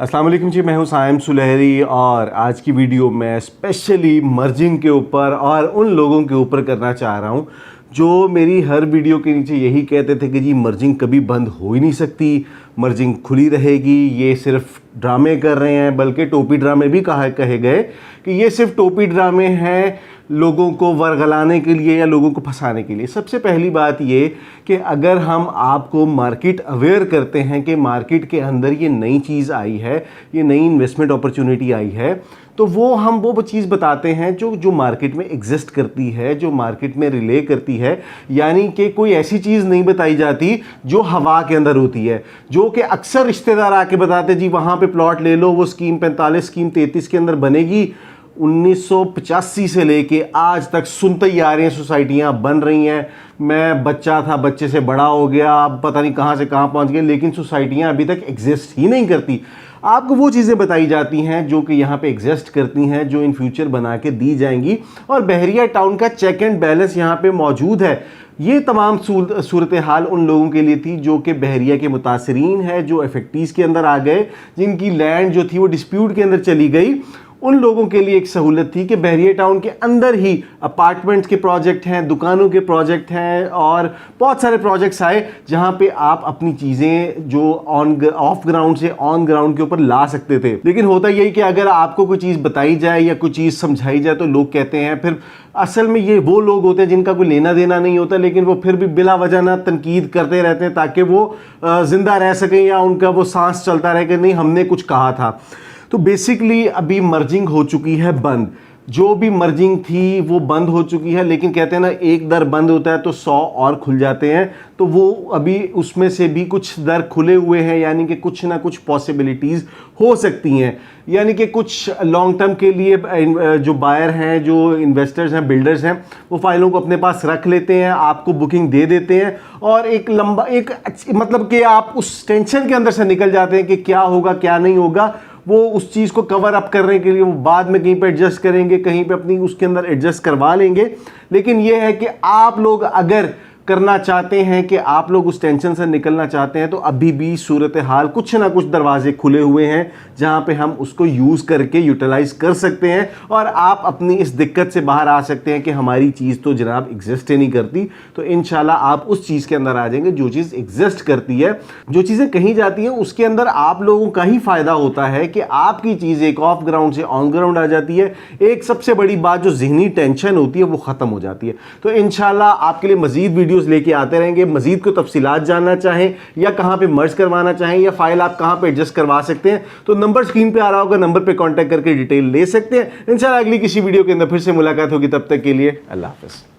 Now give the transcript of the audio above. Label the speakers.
Speaker 1: अस्सलाम वालेकुम जी, मैं हूं साइम सुलहरी और आज की वीडियो मैं स्पेशली मर्जिंग के ऊपर और उन लोगों के ऊपर करना चाह रहा हूं जो मेरी हर वीडियो के नीचे यही कहते थे कि जी मर्जिंग कभी बंद हो ही नहीं सकती, मर्जिंग खुली रहेगी, ये सिर्फ ड्रामे कर रहे हैं। बल्कि टोपी ड्रामे भी कहे गए कि ये सिर्फ टोपी ड्रामे हैं लोगों को वर्गलाने के लिए या लोगों को फंसाने के लिए। सबसे पहली बात ये कि अगर हम आपको मार्केट अवेयर करते हैं कि मार्केट के अंदर ये नई चीज़ आई है, ये नई इन्वेस्टमेंट अपॉर्चुनिटी आई है, तो हम वो चीज़ बताते हैं जो मार्केट में एग्जिस्ट करती है, जो मार्केट में रिले करती है। यानी कि कोई ऐसी चीज़ नहीं बताई जाती जो हवा के अंदर होती है, जो कि अक्सर रिश्तेदार आके बताते जी वहाँ पे प्लॉट ले लो, वो स्कीम 45 स्कीम 33 के अंदर बनेगी। 1985 से लेके आज तक सुनते ही आ रहे हैं, सोसाइटियाँ बन रही हैं। मैं बच्चा था, बच्चे से बड़ा हो गया, अब पता नहीं कहाँ से कहाँ पहुँच गए, लेकिन सोसाइटियाँ अभी तक एग्जिस्ट ही नहीं करती। आपको वो चीज़ें बताई जाती हैं जो कि यहाँ पे एग्जिस्ट करती हैं, जो इन फ्यूचर बना के दी जाएंगी। और बहरिया टाउन का चेक एंड बैलेंस यहाँ पे मौजूद है। ये तमाम सूरत हाल उन लोगों के लिए थी जो कि बहरिया के मुतासरीन है, जो एफएक्टीज़ के अंदर आ गए, जिनकी लैंड जो थी वो डिस्प्यूट के अंदर चली गई। उन लोगों के लिए एक सहूलत थी कि बहरिया टाउन के अंदर ही अपार्टमेंट्स के प्रोजेक्ट हैं, दुकानों के प्रोजेक्ट हैं और बहुत सारे प्रोजेक्ट्स आए जहां पे आप अपनी चीज़ें जो ऑफ ग्राउंड से ऑन ग्राउंड के ऊपर ला सकते थे। लेकिन होता यही कि अगर आपको कोई चीज़ बताई जाए या कोई चीज़ समझाई जाए तो लोग कहते हैं, फिर असल में ये वो लोग होते हैं जिनका कोई लेना देना नहीं होता, लेकिन वो फिर भी बिला वजह ना तनकीद करते रहते हैं ताकि वो जिंदा रह सकें या उनका वो सांस चलता रहे कि नहीं हमने कुछ कहा था। तो बेसिकली अभी मर्जिंग हो चुकी है बंद, जो भी मर्जिंग थी वो बंद हो चुकी है। लेकिन कहते हैं ना, एक दर बंद होता है तो 100 और खुल जाते हैं। तो वो अभी उसमें से भी कुछ दर खुले हुए हैं, यानी कि कुछ ना कुछ पॉसिबिलिटीज़ हो सकती हैं। यानी कि कुछ लॉन्ग टर्म के लिए जो बायर हैं, जो इन्वेस्टर्स हैं, बिल्डर्स हैं, वो फाइलों को अपने पास रख लेते हैं, आपको बुकिंग दे देते हैं और एक लंबा मतलब कि आप उस टेंशन के अंदर से निकल जाते हैं कि क्या होगा क्या नहीं होगा। वो उस चीज़ को कवर अप करने के लिए वो बाद में कहीं पे एडजस्ट करेंगे, कहीं पे अपनी उसके अंदर एडजस्ट करवा लेंगे। लेकिन ये है कि आप लोग अगर करना चाहते हैं, कि आप लोग उस टेंशन से निकलना चाहते हैं, तो अभी भी सूरत हाल कुछ ना कुछ दरवाजे खुले हुए हैं जहां पे हम उसको यूज़ करके यूटिलाइज कर सकते हैं और आप अपनी इस दिक्कत से बाहर आ सकते हैं कि हमारी चीज़ तो जनाब एग्जिस्ट ही नहीं करती। तो इंशाल्लाह आप उस चीज़ के अंदर आ जाएंगे जो चीज़ एग्जिस्ट करती है। जो चीज़ें कहीं जाती हैं उसके अंदर आप लोगों का ही फ़ायदा होता है कि आपकी चीज़ एक ऑफ ग्राउंड से ऑन ग्राउंड आ जाती है। एक सबसे बड़ी बात, जो ज़हनी टेंशन होती है वो ख़त्म हो जाती है। तो इंशाल्लाह आपके लिए मज़ीद वीडियोज़ लेके आते रहेंगे। मजीद को तफसीलात जानना चाहें या कहां पे मर्ज करवाना चाहें या फाइल आप कहां पे एडजस्ट करवा सकते हैं, तो नंबर स्क्रीन पे आ रहा होगा, नंबर पे कांटेक्ट करके डिटेल ले सकते हैं। इंशाल्लाह अगली किसी वीडियो के अंदर फिर से मुलाकात होगी। तब तक के लिए अल्लाह हाफ़िज़।